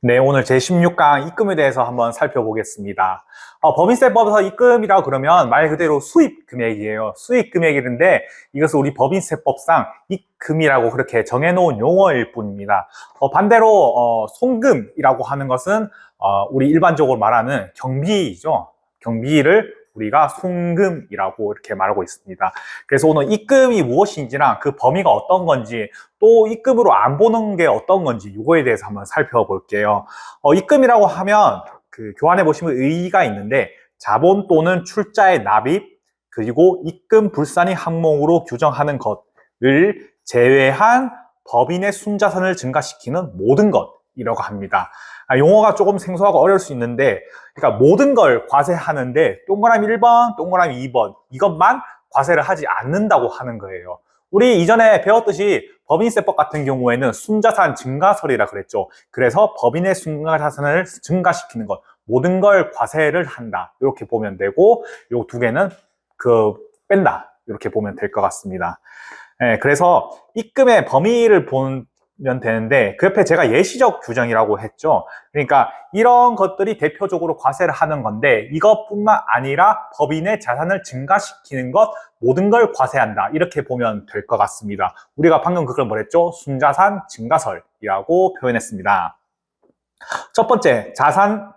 네, 오늘 제16강 입금에 대해서 한번 살펴보겠습니다. 법인세법에서 입금이라고 그러면 말 그대로 수입 금액이에요. 수입 금액인데 이것을 우리 법인세법상 입금이라고 그렇게 정해놓은 용어일 뿐입니다. 반대로 송금이라고 하는 것은 우리 일반적으로 말하는 경비죠. 경비를 우리가 송금이라고 이렇게 말하고 있습니다. 그래서 오늘 입금이 무엇인지나 그 범위가 어떤 건지 또 입금으로 안 보는 게 어떤 건지 이거에 대해서 한번 살펴볼게요. 입금이라고 하면 그 교환해 보시면 의의가 있는데 자본 또는 출자의 납입 그리고 입금 불산이 항목으로 규정하는 것을 제외한 법인의 순자산을 증가시키는 모든 것이라고 합니다. 용어가 조금 생소하고 어려울 수 있는데 그러니까 모든 걸 과세하는데 동그라미 1번, 동그라미 2번 이것만 과세를 하지 않는다고 하는 거예요. 우리 이전에 배웠듯이 법인세법 같은 경우에는 순자산 증가설이라 그랬죠. 그래서 법인의 순자산을 증가시키는 것, 모든 걸 과세를 한다. 이렇게 보면 되고, 요 두 개는 뺀다. 이렇게 보면 될 것 같습니다. 그래서 입금의 범위를 보면 되는데 그 옆에 제가 예시적 규정이라고 했죠. 그러니까 이런 것들이 대표적으로 과세를 하는 건데 이것뿐만 아니라 법인의 자산을 증가시키는 것 모든 걸 과세한다. 이렇게 보면 될 것 같습니다. 우리가 방금 그걸 뭐랬죠? 순자산 증가설이라고 표현했습니다. 첫 번째, 자산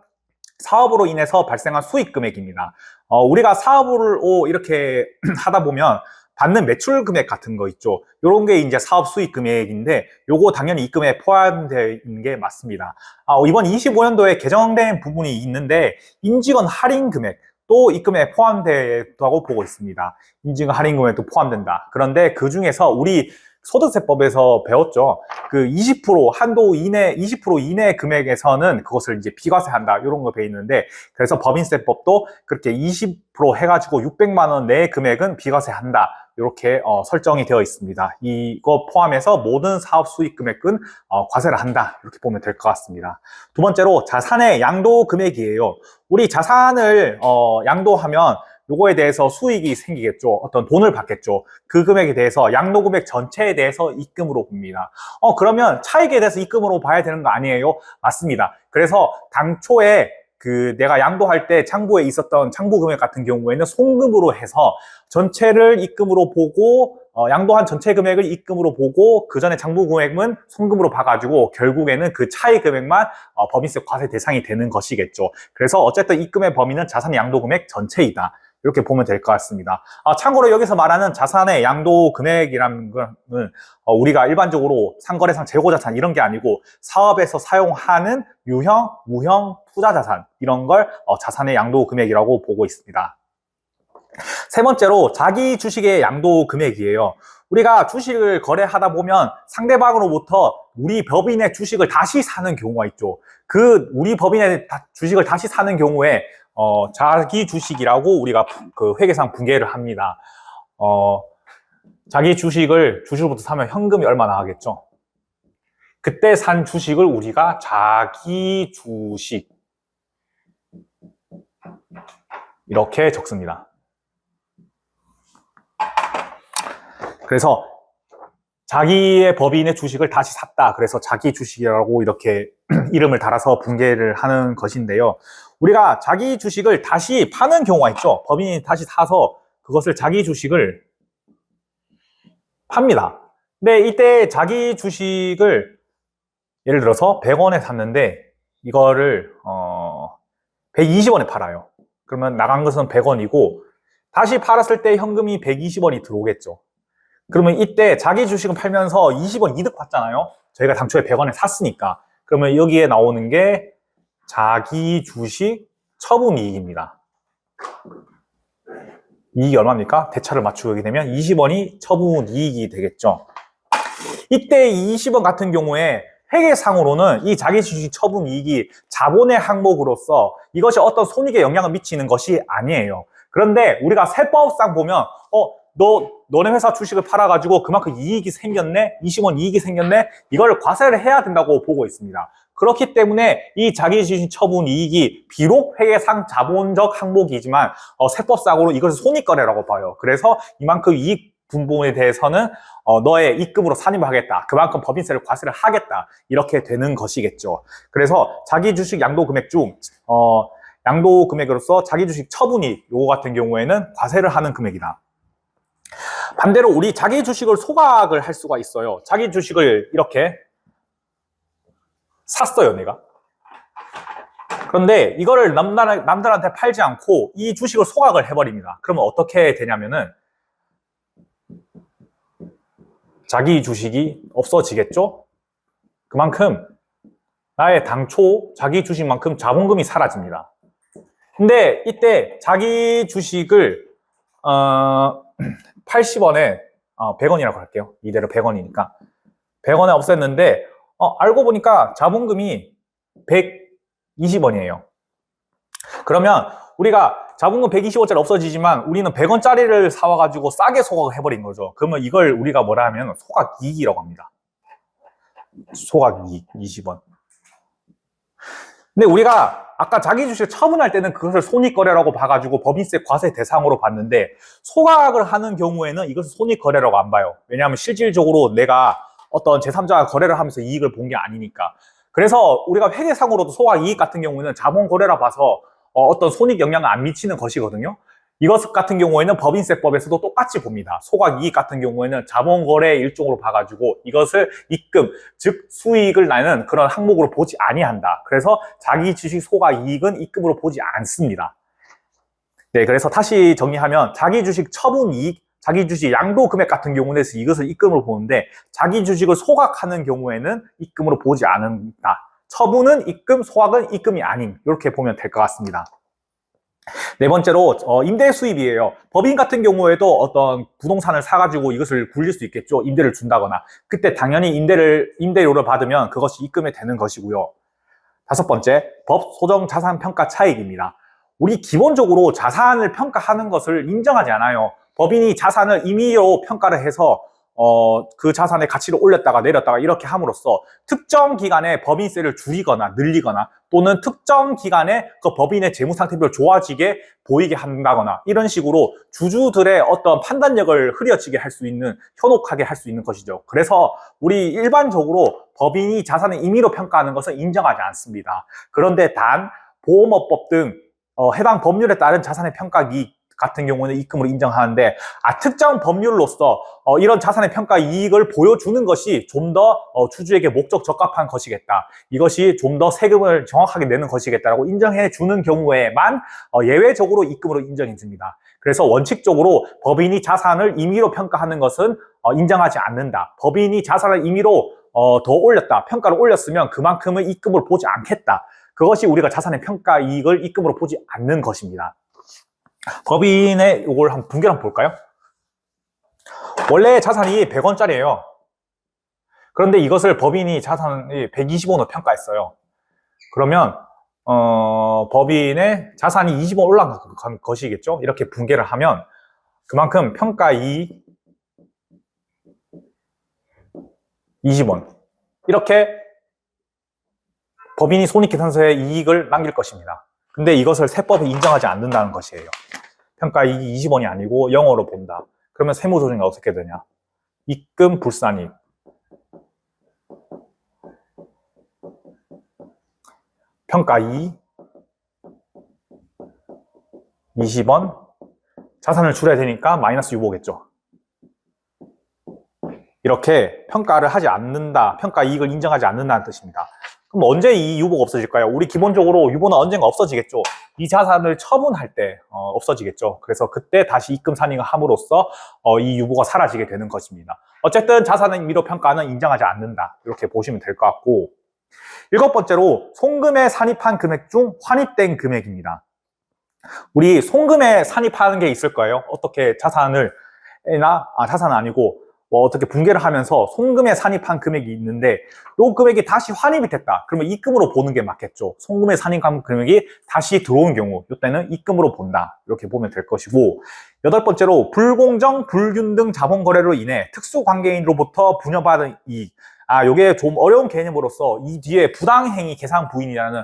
사업으로 인해서 발생한 수익 금액입니다. 우리가 사업을 이렇게 하다 보면 받는 매출 금액 같은 거 있죠. 요런 게 이제 사업 수익 금액인데 요거 당연히 입금에 포함되어 있는 게 맞습니다. 이번 25년도에 개정된 부분이 있는데 임직원 할인 금액 또 입금에 포함되다고 보고 있습니다. 임직원 할인 금액도 포함된다. 그런데 그 중에서 우리 소득세법에서 배웠죠. 그 20% 한도 이내 20% 이내 금액에서는 그것을 이제 비과세한다. 이런 거 돼 있는데 그래서 법인세법도 그렇게 20% 해가지고 600만 원 내 금액은 비과세한다. 이렇게 설정이 되어 있습니다. 이거 포함해서 모든 사업 수익 금액은 과세를 한다. 이렇게 보면 될 것 같습니다. 두 번째로 자산의 양도 금액이에요. 우리 자산을 양도하면 요거에 대해서 수익이 생기겠죠. 어떤 돈을 받겠죠. 그 금액에 대해서 양도 금액 전체에 대해서 입금으로 봅니다. 그러면 차익에 대해서 입금으로 봐야 되는 거 아니에요? 맞습니다. 그래서 당초에 내가 양도할 때 창부에 있었던 창부 금액 같은 경우에는 송금으로 해서 전체를 입금으로 보고 양도한 전체 금액을 입금으로 보고 그 전에 장부 금액은 송금으로 봐가지고 결국에는 그 차이 금액만 법인세 과세 대상이 되는 것이겠죠. 그래서 어쨌든 입금의 범위는 자산 양도 금액 전체이다. 이렇게 보면 될 것 같습니다. 참고로 여기서 말하는 자산의 양도 금액이라는 것은 우리가 일반적으로 상거래상 재고자산 이런 게 아니고 사업에서 사용하는 유형, 무형, 투자자산 이런 걸 자산의 양도 금액이라고 보고 있습니다. 세 번째로 자기 주식의 양도 금액이에요. 우리가 주식을 거래하다 보면 상대방으로부터 우리 법인의 주식을 다시 사는 경우가 있죠. 우리 법인의 주식을 다시 사는 경우에 자기 주식이라고 우리가 그 회계상 분개를 합니다. 자기 주식부터 사면 현금이 얼마나 하겠죠? 그때 산 주식을 우리가 자기 주식 이렇게 적습니다. 그래서 자기의 법인의 주식을 다시 샀다. 그래서 자기 주식이라고 이렇게 이름을 달아서 분개를 하는 것인데요. 우리가 자기 주식을 다시 파는 경우가 있죠. 법인이 다시 사서 그것을 자기 주식을 팝니다. 근데 이때 자기 주식을 예를 들어서 100원에 샀는데 이거를 120원에 팔아요. 그러면 나간 것은 100원이고 다시 팔았을 때 현금이 120원이 들어오겠죠. 그러면 이때 자기 주식을 팔면서 20원 이득 받잖아요. 저희가 당초에 100원에 샀으니까. 그러면 여기에 나오는 게 자기 주식 처분 이익입니다. 이익이 얼마입니까? 대차를 맞추게 되면 20원이 처분 이익이 되겠죠. 이때 20원 같은 경우에 회계상으로는 이 자기 주식 처분 이익이 자본의 항목으로서 이것이 어떤 손익에 영향을 미치는 것이 아니에요. 그런데 우리가 세법상 보면 너네 회사 주식을 팔아가지고 그만큼 이익이 생겼네? 20원 이익이 생겼네? 이걸 과세를 해야 된다고 보고 있습니다. 그렇기 때문에 이 자기 주식 처분 이익이 비록 회계상 자본적 항목이지만 세법상으로 이것을 손익거래라고 봐요. 그래서 이만큼 이익 부분에 대해서는 너의 입금으로 산입을 하겠다. 그만큼 법인세를 과세를 하겠다. 이렇게 되는 것이겠죠. 그래서 자기 주식 양도 금액 중 양도 금액으로서 자기 주식 처분이 요거 같은 경우에는 과세를 하는 금액이다. 반대로 우리 자기 주식을 소각을 할 수가 있어요. 자기 주식을 이렇게 샀어요, 내가. 그런데 이거를 남들한테 팔지 않고 이 주식을 소각을 해버립니다. 그러면 어떻게 되냐면은 자기 주식이 없어지겠죠? 그만큼 나의 당초 자기 주식만큼 자본금이 사라집니다. 근데 이때 자기 주식을 80원에 100원이라고 할게요. 이대로 100원이니까 100원에 없앴는데 알고 보니까 자본금이 120원이에요. 그러면 우리가 자본금 120원짜리 없어지지만 우리는 100원짜리를 사와가지고 싸게 소각을 해버린 거죠. 그러면 이걸 우리가 뭐라 하면 소각이익이라고 합니다. 소각이익 20원. 근데 우리가 아까 자기 주식을 처분할 때는 그것을 손익거래라고 봐가지고 법인세 과세 대상으로 봤는데 소각을 하는 경우에는 이것을 손익거래라고 안 봐요. 왜냐하면 실질적으로 내가 어떤 제3자가 거래를 하면서 이익을 본 게 아니니까. 그래서 우리가 회계상으로도 소각이익 같은 경우는 자본거래라 봐서 어떤 손익 영향을 안 미치는 것이거든요. 이것 같은 경우에는 법인세법에서도 똑같이 봅니다. 소각이익 같은 경우에는 자본거래 일종으로 봐가지고 이것을 입금, 즉 수익을 나는 그런 항목으로 보지 아니한다. 그래서 자기 주식 소각이익은 입금으로 보지 않습니다. 네, 그래서 다시 정리하면 자기 주식 처분이익, 자기 주식 양도 금액 같은 경우는 이것을 입금으로 보는데 자기 주식을 소각하는 경우에는 입금으로 보지 않는다. 처분은 입금, 소각은 입금이 아닌 이렇게 보면 될 것 같습니다. 네 번째로 임대 수입이에요. 법인 같은 경우에도 어떤 부동산을 사가지고 이것을 굴릴 수 있겠죠. 임대를 준다거나 그때 당연히 임대료를 받으면 그것이 입금이 되는 것이고요. 다섯 번째, 법 소정 자산 평가 차익입니다. 우리 기본적으로 자산을 평가하는 것을 인정하지 않아요. 법인이 자산을 임의로 평가를 해서 그 자산의 가치를 올렸다가 내렸다가 이렇게 함으로써 특정 기간에 법인세를 줄이거나 늘리거나 또는 특정 기간에 그 법인의 재무 상태별로 좋아지게 보이게 한다거나 이런 식으로 주주들의 어떤 판단력을 흐려지게 할 수 있는, 현혹하게 할 수 있는 것이죠. 그래서 우리 일반적으로 법인이 자산을 임의로 평가하는 것은 인정하지 않습니다. 그런데 단 보험업법 등 해당 법률에 따른 자산의 평가이익 같은 경우는 입금으로 인정하는데 특정 법률로서 이런 자산의 평가 이익을 보여주는 것이 좀 더 주주에게 목적 적합한 것이겠다. 이것이 좀 더 세금을 정확하게 내는 것이겠다라고 인정해 주는 경우에만 예외적으로 입금으로 인정해 줍니다. 그래서 원칙적으로 법인이 자산을 임의로 평가하는 것은 인정하지 않는다. 법인이 자산을 임의로 더 올렸다. 평가를 올렸으면 그만큼은 입금으로 보지 않겠다. 그것이 우리가 자산의 평가 이익을 입금으로 보지 않는 것입니다. 법인의 이걸 한번 분개를 한번 볼까요? 원래 자산이 100원짜리예요. 그런데 이것을 법인이 자산이 120원으로 평가했어요. 그러면 법인의 자산이 20원 올라간 것이겠죠? 이렇게 분개를 하면 그만큼 평가이익 20원 이렇게 법인이 손익계산서에 이익을 남길 것입니다. 근데 이것을 세법에 인정하지 않는다는 것이에요. 평가이익이 20원이 아니고 0으로 본다. 그러면 세무조정이 어떻게 되냐? 입금 불산입. 평가이익 20원. 자산을 줄여야 되니까 마이너스 6오겠죠. 이렇게 평가를 하지 않는다. 평가이익을 인정하지 않는다는 뜻입니다. 그럼 언제 이 유보가 없어질까요? 우리 기본적으로 유보는 언젠가 없어지겠죠. 이 자산을 처분할 때 없어지겠죠. 그래서 그때 다시 입금 산입을 함으로써 이 유보가 사라지게 되는 것입니다. 어쨌든 자산의 임의로 평가는 인정하지 않는다. 이렇게 보시면 될 것 같고 일곱 번째로 송금에 산입한 금액 중 환입된 금액입니다. 우리 송금에 산입하는 게 있을 거예요. 어떻게 자산은 아니고 어떻게 분개를 하면서 송금에 산입한 금액이 있는데 이 금액이 다시 환입이 됐다. 그러면 입금으로 보는 게 맞겠죠. 송금에 산입한 금액이 다시 들어온 경우 이때는 입금으로 본다. 이렇게 보면 될 것이고 여덟 번째로 불공정, 불균등 자본거래로 인해 특수관계인으로부터 분여받은 이익. 요게 좀 어려운 개념으로서 이 뒤에 부당행위 계산 부인이라는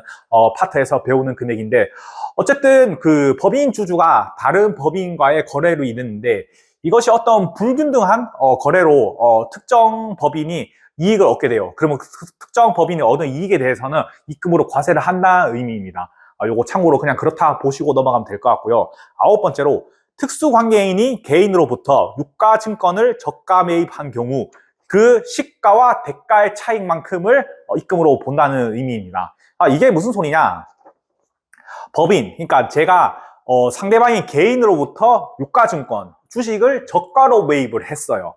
파트에서 배우는 금액인데 어쨌든 그 법인 주주가 다른 법인과의 거래로 인했는데 이것이 어떤 불균등한 거래로 특정 법인이 이익을 얻게 돼요. 그러면 그 특정 법인이 얻은 이익에 대해서는 입금으로 과세를 한다는 의미입니다. 요거 참고로 그냥 그렇다 보시고 넘어가면 될 것 같고요. 아홉 번째로 특수관계인이 개인으로부터 유가증권을 저가 매입한 경우 그 시가와 대가의 차익만큼을 입금으로 본다는 의미입니다. 이게 무슨 소리냐? 법인, 그러니까 제가 상대방이 개인으로부터 유가증권, 주식을 저가로 매입을 했어요.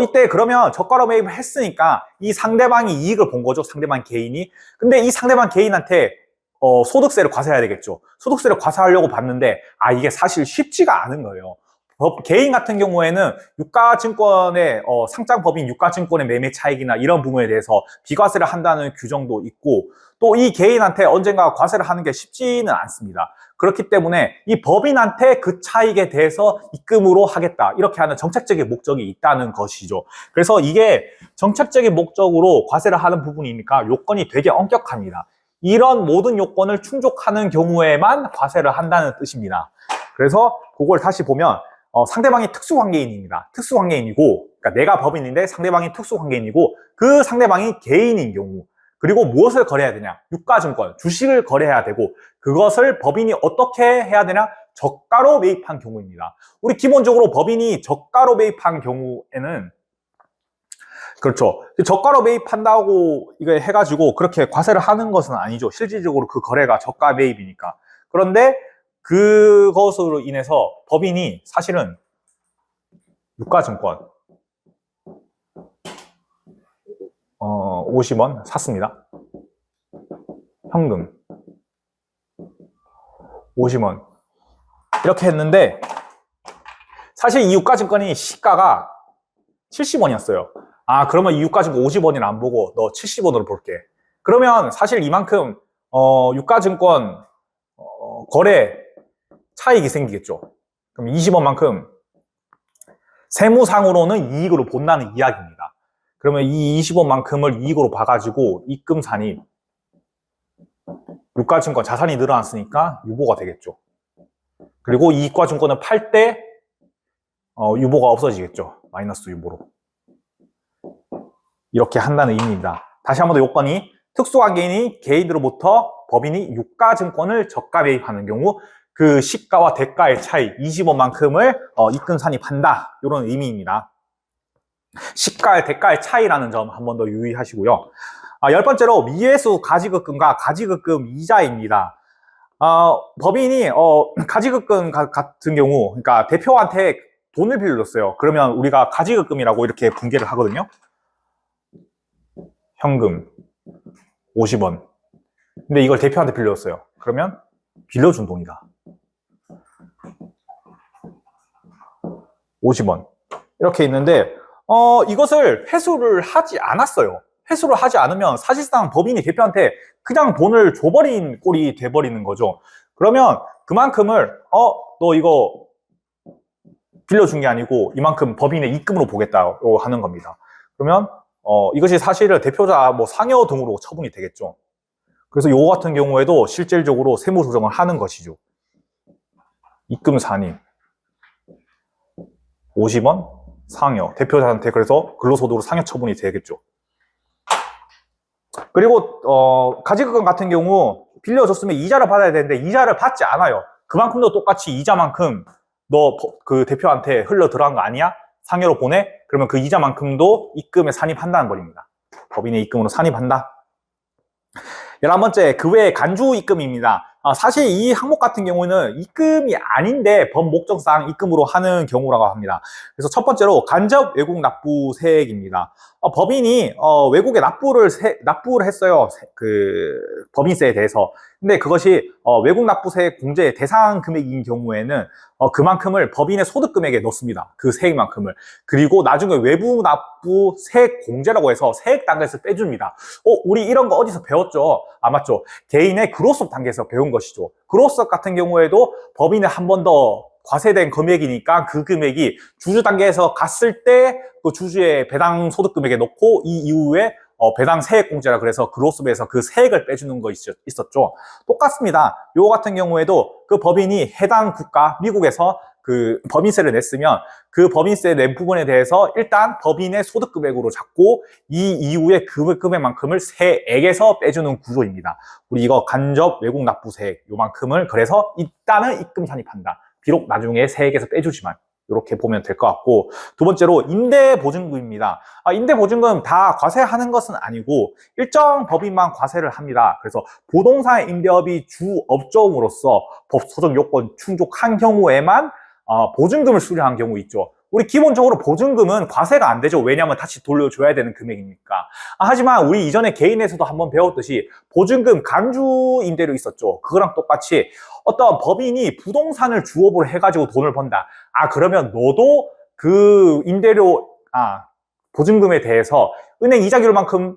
이때 그러면 저가로 매입을 했으니까 이 상대방이 이익을 본 거죠. 상대방 개인이. 근데 이 상대방 개인한테 소득세를 과세해야 되겠죠. 소득세를 과세하려고 봤는데 이게 사실 쉽지가 않은 거예요. 개인 같은 경우에는 유가증권의 상장법인 유가증권의 매매 차익이나 이런 부분에 대해서 비과세를 한다는 규정도 있고 또 이 개인한테 언젠가 과세를 하는 게 쉽지는 않습니다. 그렇기 때문에 이 법인한테 그 차익에 대해서 입금으로 하겠다 이렇게 하는 정책적인 목적이 있다는 것이죠. 그래서 이게 정책적인 목적으로 과세를 하는 부분이니까 요건이 되게 엄격합니다. 이런 모든 요건을 충족하는 경우에만 과세를 한다는 뜻입니다. 그래서 그걸 다시 보면 상대방이 특수관계인입니다. 특수관계인이고, 그러니까 내가 법인인데 상대방이 특수관계인이고 그 상대방이 개인인 경우 그리고 무엇을 거래해야 되냐? 유가증권, 주식을 거래해야 되고 그것을 법인이 어떻게 해야 되냐? 저가로 매입한 경우입니다. 우리 기본적으로 법인이 저가로 매입한 경우에는 그렇죠. 저가로 매입한다고 이거 해가지고 그렇게 과세를 하는 것은 아니죠. 실질적으로 그 거래가 저가 매입이니까. 그런데 그것으로 인해서 법인이 사실은 유가증권 50원 샀습니다. 현금 50원 이렇게 했는데 사실 이 유가증권이 시가가 70원이었어요. 그러면 이 유가증권 50원이라 안 보고 너 70원으로 볼게. 그러면 사실 이만큼 유가증권 거래 차익이 생기겠죠. 그럼 20원만큼 세무상으로는 이익으로 본다는 이야기입니다. 그러면 이 20원만큼을 이익으로 봐가지고 입금 산입 유가증권 자산이 늘어났으니까 유보가 되겠죠. 그리고 이 유가증권을 팔 때 유보가 없어지겠죠. 마이너스 유보로. 이렇게 한다는 의미입니다. 다시 한 번 더 요건이 특수관계인이 개인으로부터 법인이 유가증권을 저가 매입하는 경우 그 시가와 대가의 차이 20원만큼을 입금 산입한다. 이런 의미입니다. 시가의 대가의 차이라는 점 한 번 더 유의하시고요. 열 번째로 미회수 가지급금과 가지급금 이자입니다. 법인이 가지급금 같은 경우 그러니까 대표한테 돈을 빌려줬어요. 그러면 우리가 가지급금이라고 이렇게 분개를 하거든요. 현금 50원. 근데 이걸 대표한테 빌려줬어요. 그러면 빌려준 돈이다. 50원. 이렇게 있는데 이것을 회수를 하지 않았어요. 회수를 하지 않으면 사실상 법인이 대표한테 그냥 돈을 줘버린 꼴이 돼버리는 거죠. 그러면 그만큼을 너 이거 빌려준 게 아니고 이만큼 법인의 입금으로 보겠다고 하는 겁니다. 그러면 이것이 사실은 대표자 상여 등으로 처분이 되겠죠. 그래서 요거 같은 경우에도 실질적으로 세무 조정을 하는 것이죠. 입금 산입 50원 상여 대표자한테 그래서 근로소득으로 상여 처분이 되겠죠. 그리고 가지급금 같은 경우 빌려줬으면 이자를 받아야 되는데 이자를 받지 않아요. 그만큼도 똑같이 이자만큼 너 그 대표한테 흘러 들어간 거 아니야? 상여로 보내? 그러면 그 이자만큼도 입금에 산입한다는 거입니다. 법인의 입금으로 산입한다. 11번째, 그 외에 간주 입금입니다. 사실 이 항목 같은 경우는 입금이 아닌데 법목적상 입금으로 하는 경우라고 합니다. 그래서 첫 번째로 간접 외국 납부세액입니다. 법인이 외국에 납부를 했어요. 그 법인세에 대해서. 근데 그것이 외국 납부세액 공제 대상 금액인 경우에는 그만큼을 법인의 소득 금액에 넣습니다. 그 세액만큼을. 그리고 나중에 외부 납부 세액 공제라고 해서 세액 단계에서 빼줍니다. 우리 이런 거 어디서 배웠죠? 맞죠. 개인의 그로스업 단계에서 배운 것이죠. 그로스업 같은 경우에도 법인에 한 번 더 과세된 금액이니까 그 금액이 주주 단계에서 갔을 때 그 주주의 배당 소득 금액에 넣고 이 이후에 배당 세액 공제라 그래서 그로스업에서 그 세액을 빼주는 거 있었죠. 똑같습니다. 요거 같은 경우에도 그 법인이 해당 국가, 미국에서 그 법인세를 냈으면 그 법인세 낸 부분에 대해서 일단 법인의 소득 금액으로 잡고 이 이후에 그 금액만큼을 세액에서 빼주는 구조입니다. 우리 이거 간접 외국 납부세액 요만큼을 그래서 일단은 입금 산입한다. 비록 나중에 세액에서 빼주지만 이렇게 보면 될 것 같고, 두 번째로 임대보증금입니다. 임대보증금 다 과세하는 것은 아니고 일정 법인만 과세를 합니다. 그래서 부동산 임대업이 주 업종으로서 법소득 요건 충족한 경우에만 보증금을 수령한 경우 있죠. 우리 기본적으로 보증금은 과세가 안 되죠. 왜냐하면 다시 돌려줘야 되는 금액이니까. 하지만 우리 이전에 개인에서도 한번 배웠듯이 보증금 간주 임대료 있었죠. 그거랑 똑같이 어떤 법인이 부동산을 주업으로 해가지고 돈을 번다. 그러면 너도 그 임대료, 보증금에 대해서 은행 이자율만큼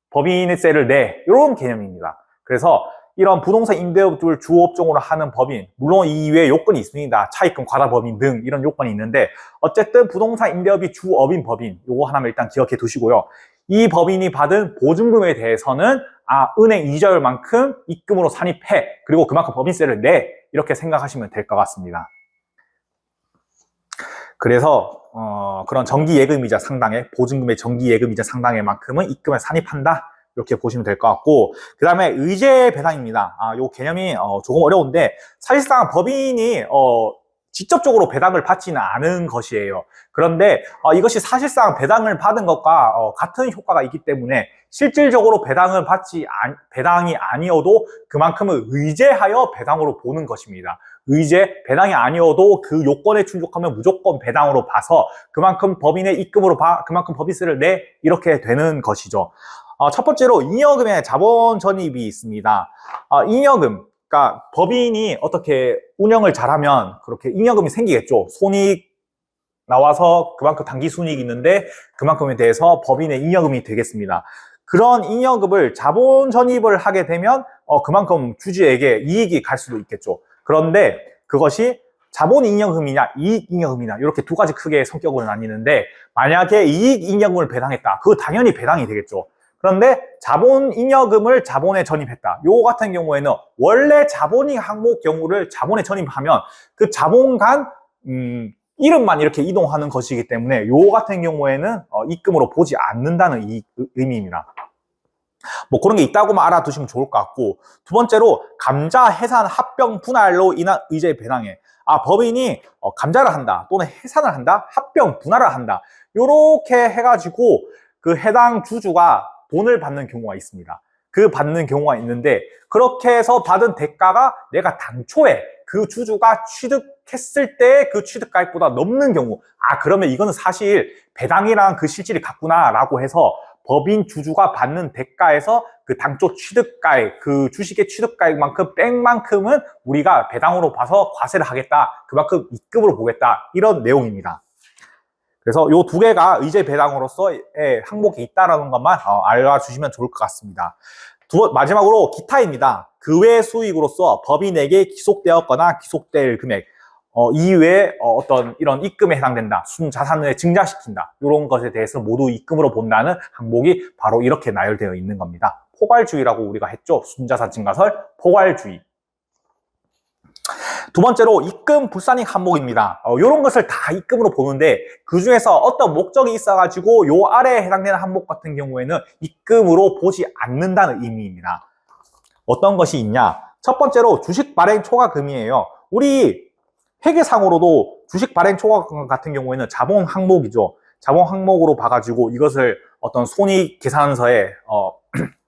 법인세를 내. 이런 개념입니다. 그래서 이런 부동산 임대업을 주업종으로 하는 법인, 물론 이외에 요건이 있습니다. 차입금 과다 법인 등 이런 요건이 있는데 어쨌든 부동산 임대업이 주업인 법인, 요거 하나만 일단 기억해 두시고요. 이 법인이 받은 보증금에 대해서는 은행 이자율만큼 입금으로 산입해. 그리고 그만큼 법인세를 내. 이렇게 생각하시면 될 것 같습니다. 그래서 그런 정기예금이자 상당의 보증금의 정기예금이자 상당의 만큼은 입금에 산입한다. 이렇게 보시면 될 것 같고, 그 다음에 의제 배당입니다. 요 개념이 조금 어려운데 사실상 법인이 직접적으로 배당을 받지는 않은 것이에요. 그런데 이것이 사실상 배당을 받은 것과 같은 효과가 있기 때문에 실질적으로 배당이 아니어도 그만큼은 의제하여 배당으로 보는 것입니다. 의제, 배당이 아니어도 그 요건에 충족하면 무조건 배당으로 봐서 그만큼 법인의 입금으로 그만큼 법인세를 내. 이렇게 되는 것이죠. 첫 번째로 잉여금의 자본 전입이 있습니다. 잉여금, 그러니까 법인이 어떻게 운영을 잘하면 그렇게 잉여금이 생기겠죠. 손익 나와서 그만큼 당기 순이익이 있는데 그만큼에 대해서 법인의 잉여금이 되겠습니다. 그런 잉여금을 자본 전입을 하게 되면 그만큼 주주에게 이익이 갈 수도 있겠죠. 그런데 그것이 자본 잉여금이냐 이익 잉여금이냐 이렇게 두 가지 크게 성격으로 나뉘는데, 만약에 이익 잉여금을 배당했다. 그거 당연히 배당이 되겠죠. 그런데 자본 잉여금을 자본에 전입했다. 요 같은 경우에는 원래 자본잉 항목 경우를 자본에 전입하면 그 자본 간 이름만 이렇게 이동하는 것이기 때문에 요 같은 경우에는 입금으로 보지 않는다는 이 의미입니다. 뭐 그런 게 있다고만 알아두시면 좋을 것 같고, 두 번째로 감자, 해산, 합병, 분할로 인한 의제 배당에 법인이 감자를 한다 또는 해산을 한다, 합병, 분할을 한다, 요렇게 해가지고 그 해당 주주가 돈을 받는 경우가 있습니다. 그 받는 경우가 있는데 그렇게 해서 받은 대가가 내가 당초에 그 주주가 취득했을 때 그 취득가액보다 넘는 경우, 그러면 이거는 사실 배당이랑 그 실질이 같구나 라고 해서 법인 주주가 받는 대가에서 그 당초 취득가액, 그 주식의 취득가액만큼 뺀 만큼은 우리가 배당으로 봐서 과세를 하겠다, 그만큼 입금으로 보겠다, 이런 내용입니다. 그래서 요 두 개가 의제 배당으로서의 항목이 있다는 것만 알아주시면 좋을 것 같습니다. 마지막으로 기타입니다. 그 외 수익으로서 법인에게 기속되었거나 기속될 금액 이외에 어떤 이런 입금에 해당된다, 순자산을 증자시킨다, 이런 것에 대해서 모두 입금으로 본다는 항목이 바로 이렇게 나열되어 있는 겁니다. 포괄주의라고 우리가 했죠. 순자산 증가설, 포괄주의. 두 번째로 입금 불산익 항목입니다. 이런 것을 다 입금으로 보는데 그 중에서 어떤 목적이 있어가지고 요 아래에 해당되는 항목 같은 경우에는 입금으로 보지 않는다는 의미입니다. 어떤 것이 있냐? 첫 번째로 주식 발행 초과금이에요. 우리 회계상으로도 주식 발행 초과금 같은 경우에는 자본 항목이죠. 자본 항목으로 봐가지고 이것을 어떤 손익 계산서에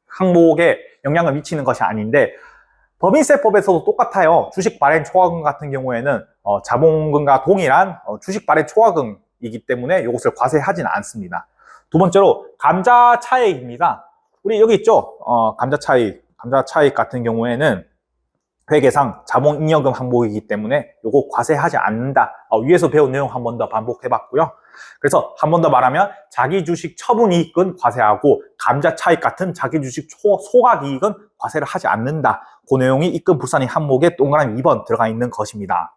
항목에 영향을 미치는 것이 아닌데, 법인세법에서도 똑같아요. 주식 발행 초과금 같은 경우에는 자본금과 동일한 주식 발행 초과금이기 때문에 이것을 과세하지는 않습니다. 두 번째로 감자 차익입니다. 우리 여기 있죠. 감자 차익 같은 경우에는 회계상 자본 잉여금 항목이기 때문에 이거 과세하지 않는다. 위에서 배운 내용 한 번 더 반복해봤고요. 그래서 한 번 더 말하면 자기 주식 처분 이익은 과세하고 감자 차익 같은 자기 주식 소각 이익은 과세를 하지 않는다. 그 내용이 입금 불산익 항목에 동그라미 2번 들어가 있는 것입니다.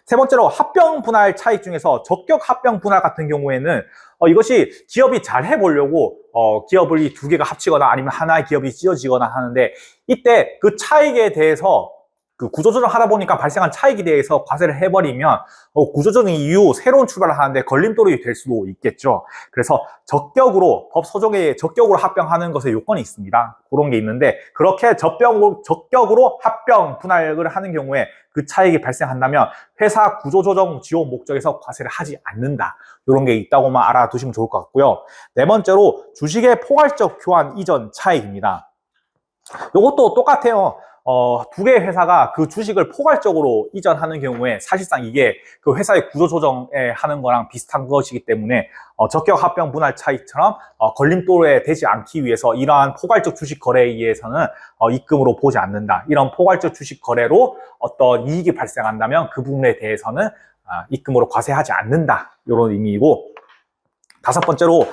세 번째로 합병 분할 차익 중에서 적격 합병 분할 같은 경우에는 이것이 기업이 잘 해보려고 기업을 이 두 개가 합치거나 아니면 하나의 기업이 찢어지거나 하는데, 이때 그 차익에 대해서 그 구조조정 하다 보니까 발생한 차익에 대해서 과세를 해버리면 구조조정 이후 새로운 출발을 하는데 걸림돌이 될 수도 있겠죠. 그래서 적격으로 법 소정에 적격으로 합병하는 것에 요건이 있습니다. 그런 게 있는데 그렇게 적격으로 합병 분할을 하는 경우에 그 차익이 발생한다면 회사 구조조정 지원 목적에서 과세를 하지 않는다. 이런 게 있다고만 알아두시면 좋을 것 같고요. 네 번째로 주식의 포괄적 교환 이전 차익입니다. 이것도 똑같아요. 두 개의 회사가 그 주식을 포괄적으로 이전하는 경우에 사실상 이게 그 회사의 구조조정에 하는 거랑 비슷한 것이기 때문에 적격 합병 분할 차익처럼 걸림돌에 되지 않기 위해서 이러한 포괄적 주식 거래에 의해서는 입금으로 보지 않는다. 이런 포괄적 주식 거래로 어떤 이익이 발생한다면 그 부분에 대해서는 입금으로 과세하지 않는다. 이런 의미이고, 다섯 번째로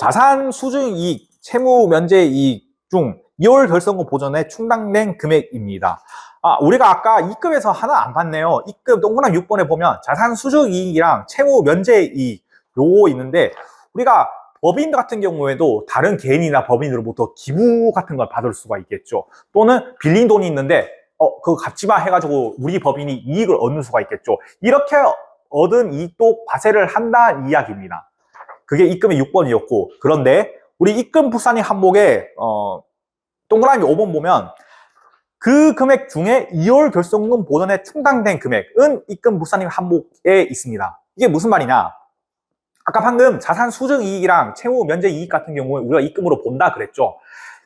자산 수증 이익, 채무 면제 이익 중 2월 결성금 보전에 충당된 금액입니다. 우리가 아까 입금에서 하나 안 봤네요. 입금 동그라미 6번에 보면 자산 수증 이익이랑 채무 면제 이익 요거 있는데, 우리가 법인 같은 경우에도 다른 개인이나 법인으로부터 기부 같은 걸 받을 수가 있겠죠. 또는 빌린 돈이 있는데 그거 갚지 마 해가지고 우리 법인이 이익을 얻는 수가 있겠죠. 이렇게 얻은 이익도 과세를 한다 이야기입니다. 그게 입금의 6번이었고, 그런데 우리 입금 부산이 항목에 동그라미 5번 보면 그 금액 중에 2월 결성금 보전에 충당된 금액은 입금 부산임 항목에 있습니다. 이게 무슨 말이냐? 아까 방금 자산 수증 이익이랑 채무 면제 이익 같은 경우에 우리가 입금으로 본다 그랬죠.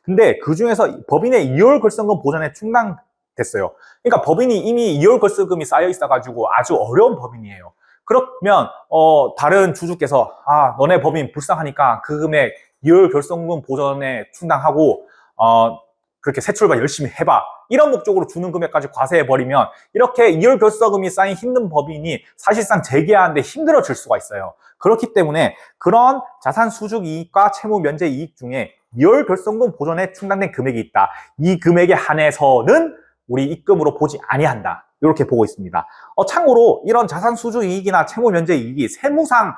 근데 그 중에서 법인의 2월 결성금 보전에 충당됐어요. 그러니까 법인이 이미 2월 결성금이 쌓여 있어가지고 아주 어려운 법인이에요. 그러면 다른 주주께서 너네 법인 불쌍하니까 그 금액 2월 결성금 보전에 충당하고 그렇게 새 출발 열심히 해봐. 이런 목적으로 주는 금액까지 과세해버리면 이렇게 2월 결성금이 쌓인 힘든 법인이 사실상 재개하는데 힘들어질 수가 있어요. 그렇기 때문에 그런 자산 수증 이익과 채무 면제 이익 중에 2월 결성금 보전에 충당된 금액이 있다. 이 금액에 한해서는 우리 입금으로 보지 아니한다. 이렇게 보고 있습니다. 참고로 이런 자산 수증 이익이나 채무 면제 이익이 세무상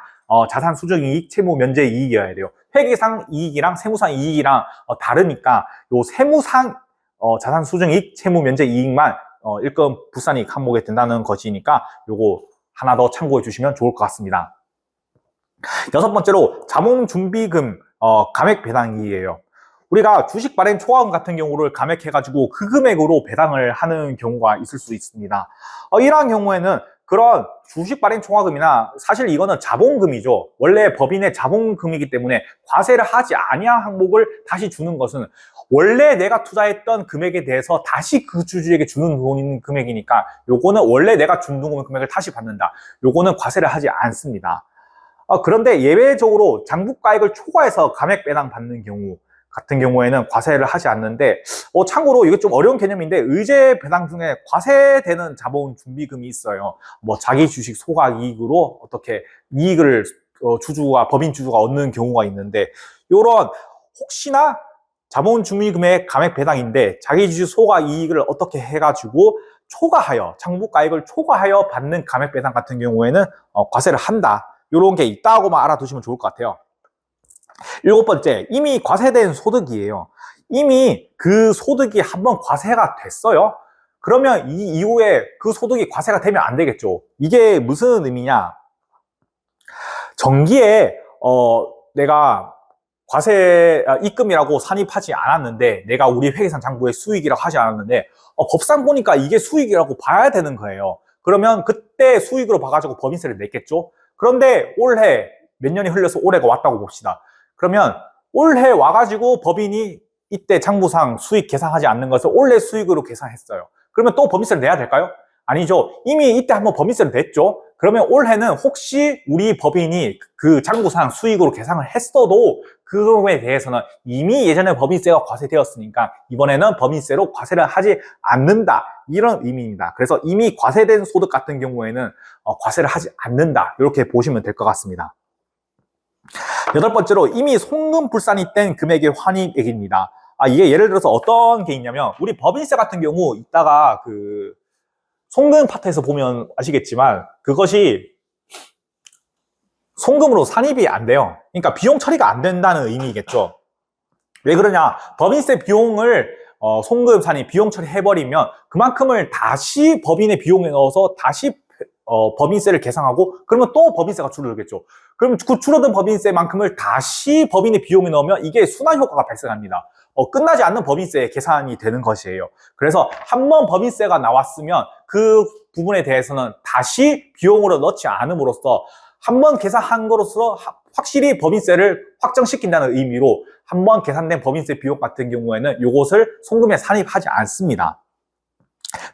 자산 수증 이익, 채무 면제 이익이어야 돼요. 회계상 이익이랑 세무상 이익이랑 다르니까 요 세무상 자산 수증 이익, 채무 면제 이익만 입금 부산이익 항목에 든다는 것이니까 요거 하나 더 참고해 주시면 좋을 것 같습니다. 여섯 번째로 자본 준비금 감액 배당이에요. 우리가 주식 발행 초과금 같은 경우를 감액해가지고 그 금액으로 배당을 하는 경우가 있을 수 있습니다. 이러한 경우에는 그런 주식 발행 총화금이나 사실 이거는 자본금이죠. 원래 법인의 자본금이기 때문에 과세를 하지 아니한 항목을 다시 주는 것은 원래 내가 투자했던 금액에 대해서 다시 그 주주에게 주는 돈인 금액이니까 요거는 원래 내가 준 금액을 다시 받는다. 요거는 과세를 하지 않습니다. 그런데 예외적으로 장부가액을 초과해서 감액 배당 받는 경우 같은 경우에는 과세를 하지 않는데, 참고로 이게 좀 어려운 개념인데 의제 배당 중에 과세되는 자본 준비금이 있어요. 뭐 자기 주식 소각 이익으로 어떻게 이익을 법인 주주가 얻는 경우가 있는데, 요런 혹시나 자본 준비금의 감액 배당인데 자기 주식 소각 이익을 어떻게 해가지고 초과하여 장부가액을 초과하여 받는 감액 배당 같은 경우에는 과세를 한다. 요런 게 있다고만 알아두시면 좋을 것 같아요. 일곱 번째, 이미 과세된 소득이에요. 이미 그 소득이 한번 과세가 됐어요. 그러면 이 이후에 그 소득이 과세가 되면 안 되겠죠. 이게 무슨 의미냐? 정기에 내가 입금이라고 산입하지 않았는데, 내가 우리 회계상 장부에 수익이라고 하지 않았는데 법상 보니까 이게 수익이라고 봐야 되는 거예요. 그러면 그때 수익으로 봐가지고 법인세를 냈겠죠. 그런데 올해 몇 년이 흘러서 올해가 왔다고 봅시다. 그러면 올해 와가지고 법인이 이때 장부상 수익 계산하지 않는 것을 올해 수익으로 계산했어요. 그러면 또 법인세를 내야 될까요? 아니죠. 이미 이때 한번 법인세를 냈죠. 그러면 올해는 혹시 우리 법인이 그 장부상 수익으로 계산을 했어도 그거에 대해서는 이미 예전에 법인세가 과세되었으니까 이번에는 법인세로 과세를 하지 않는다. 이런 의미입니다. 그래서 이미 과세된 소득 같은 경우에는 과세를 하지 않는다. 이렇게 보시면 될 것 같습니다. 여덟 번째로 이미 송금 불산이 된 금액의 환입액입니다. 이게 예를 들어서 어떤 게 있냐면, 우리 법인세 같은 경우 이따가 그 송금 파트에서 보면 아시겠지만 그것이 송금으로 산입이 안 돼요. 그러니까 비용 처리가 안 된다는 의미겠죠. 왜 그러냐? 법인세 비용을 송금 산입 비용 처리해버리면 그만큼을 다시 법인의 비용에 넣어서 다시 법인세를 계상하고 그러면 또 법인세가 줄어들겠죠. 그럼 그 줄어든 법인세만큼을 다시 법인의 비용에 넣으면 이게 순환 효과가 발생합니다. 끝나지 않는 법인세 계산이 되는 것이에요. 그래서 한 번 법인세가 나왔으면 그 부분에 대해서는 다시 비용으로 넣지 않음으로써 한 번 계산한 거로서 확실히 법인세를 확정시킨다는 의미로 한 번 계산된 법인세 비용 같은 경우에는 이것을 송금에 산입하지 않습니다.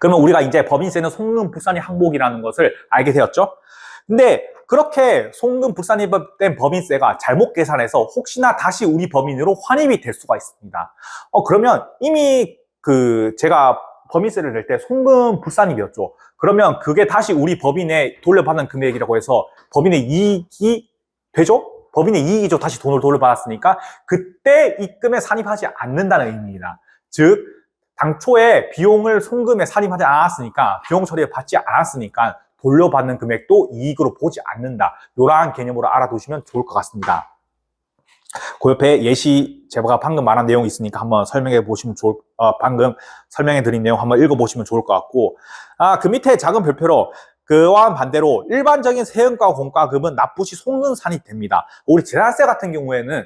그러면 우리가 이제 법인세는 송금 불산입 항목이라는 것을 알게 되었죠. 근데 그렇게 송금 불산입된 법인세가 잘못 계산해서 혹시나 다시 우리 법인으로 환입이 될 수가 있습니다. 그러면 이미 제가 법인세를 낼 때 송금 불산입이었죠. 그러면 그게 다시 우리 법인에 돌려받는 금액이라고 해서 법인의 이익이 되죠? 법인의 이익이죠. 다시 돈을 돌려받았으니까 그때 입금에 산입하지 않는다는 의미입니다. 즉 당초에 비용을 송금에 산입하지 않았으니까 비용 처리를 받지 않았으니까 돌려받는 금액도 이익으로 보지 않는다. 이러한 개념으로 알아두시면 좋을 것 같습니다. 그 옆에 예시 제가 방금 말한 내용이 있으니까 한번 설명해 보시면 방금 설명해 드린 내용 한번 읽어 보시면 좋을 것 같고, 그 밑에 작은 별표로 그와 반대로 일반적인 세금과 공과금은 납부 시 송금 산입됩니다. 우리 재산세 같은 경우에는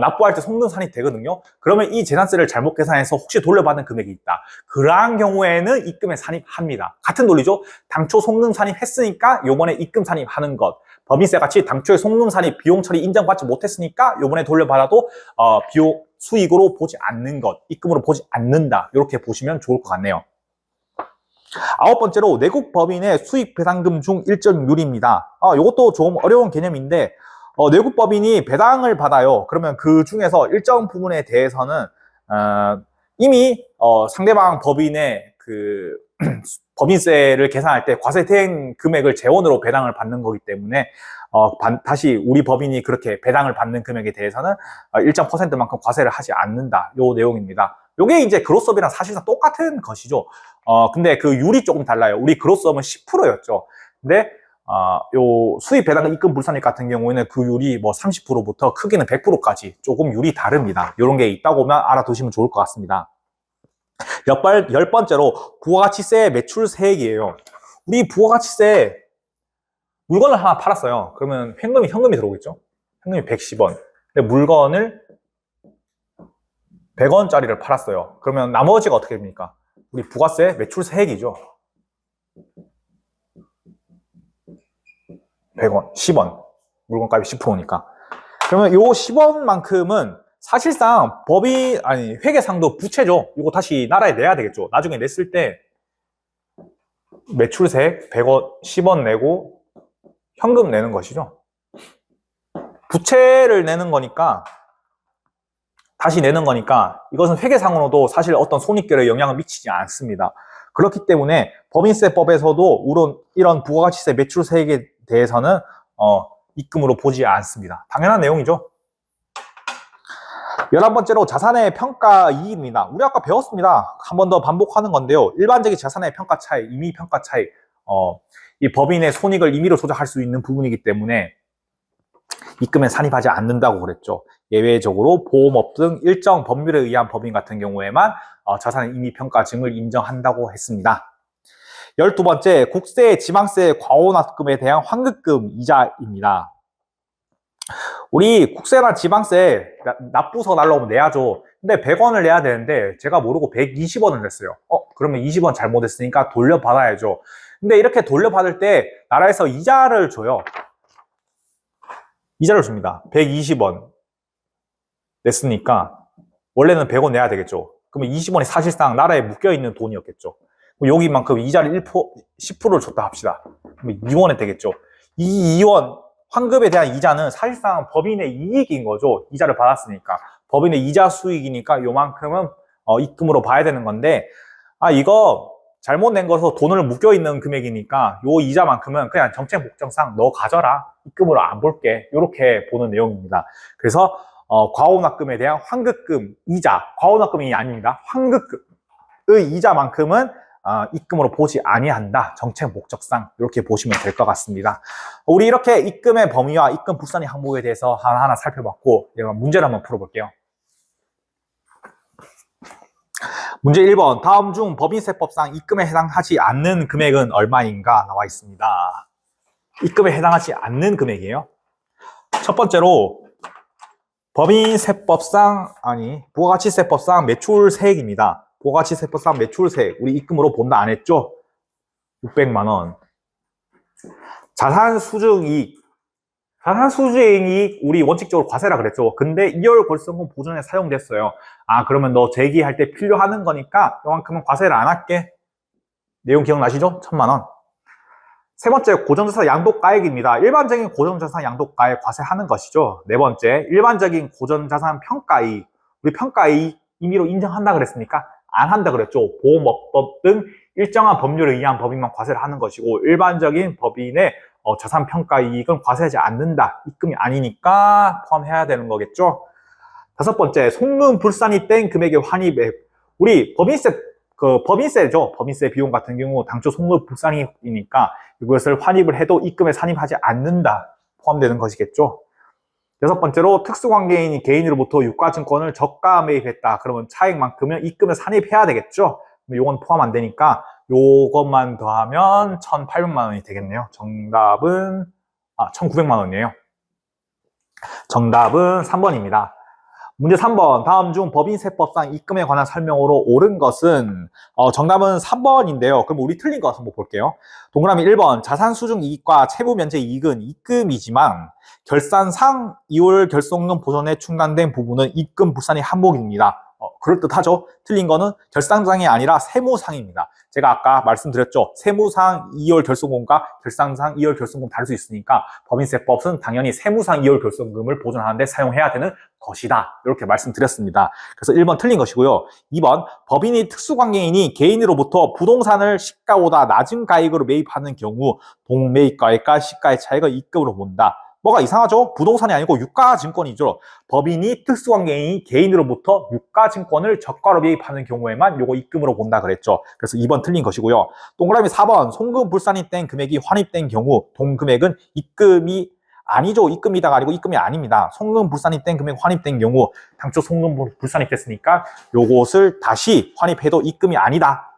납부할 때 송금 산입되거든요. 그러면 이 재산세를 잘못 계산해서 혹시 돌려받는 금액이 있다. 그러한 경우에는 입금에 산입합니다. 같은 논리죠. 당초 송금 산입했으니까 요번에 입금 산입하는 것. 법인세 같이 당초에 송금 산입 비용 처리 인정받지 못했으니까 요번에 돌려받아도 비용 수익으로 보지 않는 것, 입금으로 보지 않는다. 이렇게 보시면 좋을 것 같네요. 아홉 번째로 내국 법인의 수익 배당금 중 일정률입니다. 이것도 좀 어려운 개념인데 내국 법인이 배당을 받아요. 그러면 그 중에서 일정 부분에 대해서는 이미 상대방 법인의 법인세를 계산할 때 과세된 금액을 재원으로 배당을 받는 거기 때문에 다시 우리 법인이 그렇게 배당을 받는 금액에 대해서는 일정 퍼센트만큼 과세를 하지 않는다. 요 내용입니다. 요게 이제 그로스업이랑 사실상 똑같은 것이죠. 근데 그 율이 조금 달라요. 우리 그로스업은 10%였죠. 근데 요 수입 배당금 입금 불산입 같은 경우에는 그 율이 뭐 30%부터 크게는 100%까지 조금 율이 다릅니다. 이런 게 있다고만 알아두시면 좋을 것 같습니다. 열 번째로 부가가치세 매출세액이에요. 우리 부가가치세 물건을 하나 팔았어요. 그러면 현금이 들어오겠죠? 현금이 110원. 근데 물건을 100원짜리를 팔았어요. 그러면 나머지가 어떻게 됩니까? 우리 부가세 매출세액이죠. 100원, 10원. 물건값이 10%니까. 그러면 요 10원만큼은 사실상 회계상도 부채죠. 이거 다시 나라에 내야 되겠죠. 나중에 냈을 때 매출세 100원, 10원 내고 현금 내는 것이죠. 부채를 내는 거니까 다시 내는 거니까 이것은 회계상으로도 사실 어떤 손익결에 영향을 미치지 않습니다. 그렇기 때문에 법인세법에서도 이런 부가가치세 매출세액에 대해서는 입금으로 보지 않습니다. 당연한 내용이죠. 11번째로 자산의 평가 이익입니다. 우리 아까 배웠습니다. 한 번 더 반복하는 건데요. 일반적인 자산의 평가 차익, 임의 평가 차익, 이 법인의 손익을 임의로 조작할 수 있는 부분이기 때문에 입금에 산입하지 않는다고 그랬죠. 예외적으로 보험업 등 일정 법률에 의한 법인 같은 경우에만 자산의 임의 평가 증을 인정한다고 했습니다. 12번째, 국세, 지방세, 과호납금에 대한 환급금 이자입니다. 우리 국세나 지방세 납부서 날라오면 내야죠. 근데 100원을 내야 되는데 제가 모르고 120원을 냈어요. 그러면 20원 잘못했으니까 돌려받아야죠. 근데 이렇게 돌려받을 때 나라에서 이자를 줘요. 이자를 줍니다. 120원 냈으니까 원래는 100원 내야 되겠죠. 그러면 20원이 사실상 나라에 묶여있는 돈이었겠죠. 여기만큼 이자를 10%를 줬다 합시다. 그럼 2원이 되겠죠. 이 2원 환급에 대한 이자는 사실상 법인의 이익인 거죠. 이자를 받았으니까. 법인의 이자 수익이니까 요만큼은 입금으로 봐야 되는 건데 이거 잘못 낸 거라서 돈을 묶여있는 금액이니까 요 이자만큼은 그냥 정책 목적상 너 가져라. 입금으로 안 볼게. 이렇게 보는 내용입니다. 그래서 과호납금에 대한 환급금 이자, 과호납금이 아닙니다. 환급금의 이자만큼은 입금으로 보지 아니한다. 정책 목적상 이렇게 보시면 될 것 같습니다. 우리 이렇게 입금의 범위와 입금 불산입 항목에 대해서 하나하나 살펴봤고 문제를 한번 풀어볼게요. 문제 1번. 다음 중 법인세법상 입금에 해당하지 않는 금액은 얼마인가 나와 있습니다. 입금에 해당하지 않는 금액이에요. 첫 번째로 부가가치세법상 매출세액입니다. 부가가치세법상 매출세액 우리 입금으로 본다 안 했죠? 600만 원. 자산수증이익 우리 원칙적으로 과세라 그랬죠. 근데 2월 결손금 보전에 사용됐어요. 그러면 너 제기할 때 필요하는 거니까 이만큼은 과세를 안 할게. 내용 기억나시죠? 1000만 원. 세 번째, 고정자산 양도가액입니다. 일반적인 고정자산 양도가액 과세하는 것이죠. 네 번째, 일반적인 고정자산 평가이익. 우리 평가이익 임의로 인정한다 그랬으니까 안 한다 그랬죠. 보험업법 등 일정한 법률에 의한 법인만 과세를 하는 것이고, 일반적인 법인의 자산평가이익은 과세하지 않는다. 입금이 아니니까 포함해야 되는 거겠죠. 다섯 번째, 송금 불산이 된 금액의 환입액. 우리 법인세죠. 법인세 비용 같은 경우 당초 송금 불산이니까 이것을 환입을 해도 입금에 산입하지 않는다. 포함되는 것이겠죠. 여섯 번째로, 특수관계인이 개인으로부터 유가증권을 저가 매입했다. 그러면 차액만큼은 입금에 산입해야 되겠죠. 이건 포함 안 되니까 요것만 더하면 1,800만 원이 되겠네요. 정답은 1,900만 원이에요. 정답은 3번입니다. 문제 3번. 다음 중 법인세법상 입금에 관한 설명으로 옳은 것은 정답은 3번인데요. 그럼 우리 틀린 거 한번 볼게요. 동그라미 1번. 자산수증이익과 채무면제이익은 입금이지만 결산상 2월 결손금 보전에 충당된 부분은 입금 불산의 항목입니다. 그럴듯하죠? 틀린 거는 결산상이 아니라 세무상입니다. 제가 아까 말씀드렸죠. 세무상 2월 결손금과 결산상 2월 결손금 다를 수 있으니까 법인세법은 당연히 세무상 2월 결손금을 보전하는 데 사용해야 되는 것이다. 이렇게 말씀드렸습니다. 그래서 1번 틀린 것이고요. 2번, 법인이 특수관계인이 개인으로부터 부동산을 시가보다 낮은 가액으로 매입하는 경우 동매입가액과 시가의 차익을 입금으로 본다. 뭐가 이상하죠? 부동산이 아니고 유가증권이죠. 법인이 특수관계인이 개인으로부터 유가증권을 저가로 매입하는 경우에만 요거 입금으로 본다 그랬죠. 그래서 2번 틀린 것이고요. 동그라미 4번. 송금 불산이 된 금액이 환입된 경우 동금액은 입금이 아니죠. 입금이다가 아니고 입금이 아닙니다. 송금 불산이 된 금액 환입된 경우 당초 송금 불산이 됐으니까 요것을 다시 환입해도 입금이 아니다.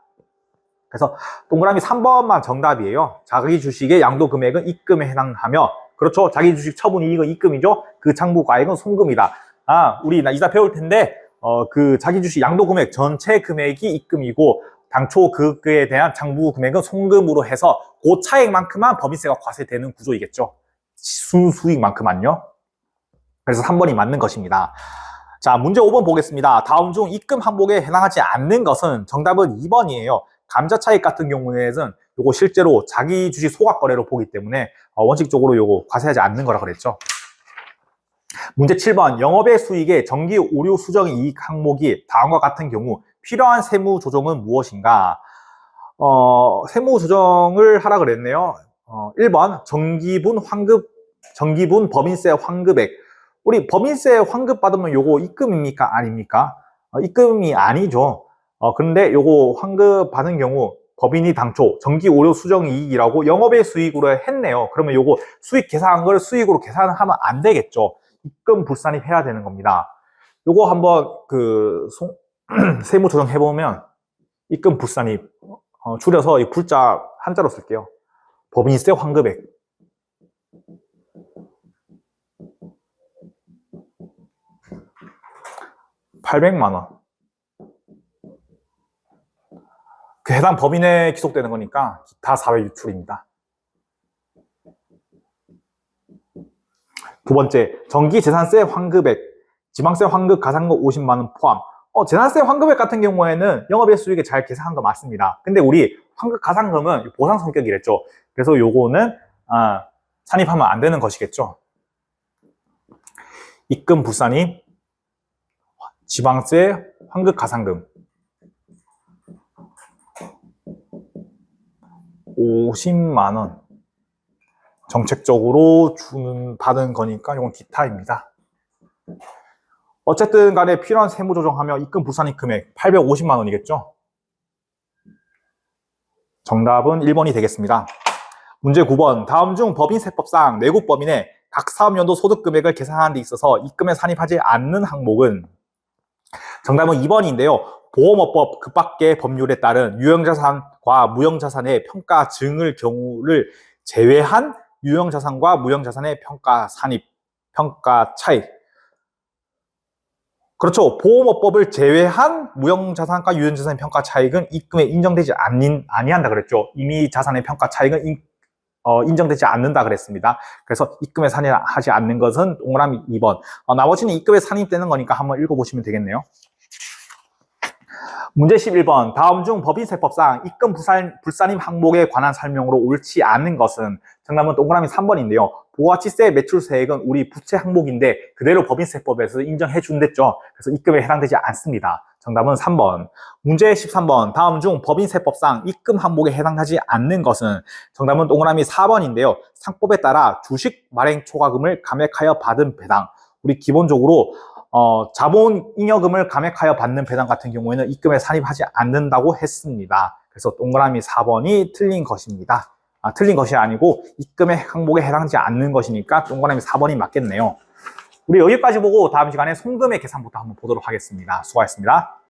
그래서 동그라미 3번만 정답이에요. 자기 주식의 양도 금액은 입금에 해당하며, 그렇죠. 자기 주식 처분 이익은 입금이죠. 그 장부가액은 송금이다. 우리 이따 배울 텐데, 그 자기 주식 양도 금액 전체 금액이 입금이고, 당초 그에 대한 장부 금액은 송금으로 해서 그 차액만큼만 법인세가 과세되는 구조이겠죠. 순수익만큼만요. 그래서 3번이 맞는 것입니다. 자, 문제 5번 보겠습니다. 다음 중 입금 항목에 해당하지 않는 것은 정답은 2번이에요. 감자차익 같은 경우에는 요거 실제로 자기 주식 소각거래로 보기 때문에 원칙적으로 요거 과세하지 않는 거라 그랬죠. 문제 7번. 영업의 수익의 정기 오류 수정 이익 항목이 다음과 같은 경우 필요한 세무 조정은 무엇인가? 세무 조정을 하라 그랬네요. 1번. 정기분 법인세 환급액. 우리 법인세 환급 받으면 요거 입금입니까? 아닙니까? 입금이 아니죠. 근데 요거 환급 받은 경우 법인이 당초 정기 오류 수정 이익이라고 영업의 수익으로 했네요. 그러면 요거 수익 계산한 걸 수익으로 계산하면 안 되겠죠. 입금 불산입 해야 되는 겁니다. 요거 한번 세무 조정 해보면 입금 불산입 줄여서 이 불자 한자로 쓸게요. 법인세 환급액. $800만 원. 그 해당 법인에 기속되는 거니까 기타 사회 유출입니다. 두 번째, 정기재산세 환급액, 지방세 환급 가산금 50만 원 포함. 재산세 환급액 같은 경우에는 영업의 수익에 잘 계산한 거 맞습니다. 근데 우리 환급 가산금은 보상 성격이랬죠. 그래서 요거는 산입하면 안 되는 것이겠죠. 입금 불산입, 지방세 환급 가산금 50만 원 정책적으로 받은 거니까 이건 기타입니다. 어쨌든 간에 필요한 세무 조정하며 입금 불산입 금액 850만 원이겠죠. 정답은 1번이 되겠습니다. 문제 9번. 다음 중 법인세법상 내국법인의 각 사업연도 소득 금액을 계산하는 데 있어서 입금에 산입하지 않는 항목은 정답은 2번인데요. 보험업법 그 밖의 법률에 따른 유형자산과 무형자산의 평가 증을 경우를 제외한 유형자산과 무형자산의 평가 산입, 평가 차익. 그렇죠. 보험업법을 제외한 무형자산과 유형자산의 평가 차익은 입금에 인정되지 아니한다 그랬죠. 이미 자산의 평가 차익은 인정되지 않는다 그랬습니다. 그래서 입금에 산입하지 않는 것은 동그라미 2번. 나머지는 입금에 산입되는 거니까 한번 읽어보시면 되겠네요. 문제 11번. 다음 중 법인세법상 입금 불산입 항목에 관한 설명으로 옳지 않은 것은? 정답은 동그라미 3번인데요. 부가가치세 매출세액은 우리 부채 항목인데 그대로 법인세법에서 인정해 준댔죠. 그래서 입금에 해당되지 않습니다. 정답은 3번. 문제 13번. 다음 중 법인세법상 입금 항목에 해당하지 않는 것은? 정답은 동그라미 4번인데요. 상법에 따라 주식 말행 초과금을 감액하여 받은 배당. 우리 기본적으로 자본 잉여금을 감액하여 받는 배당 같은 경우에는 입금에 산입하지 않는다고 했습니다. 그래서 동그라미 4번이 틀린 것입니다. 틀린 것이 아니고 입금의 항목에 해당하지 않는 것이니까 동그라미 4번이 맞겠네요. 우리 여기까지 보고 다음 시간에 송금의 계산부터 한번 보도록 하겠습니다. 수고하셨습니다.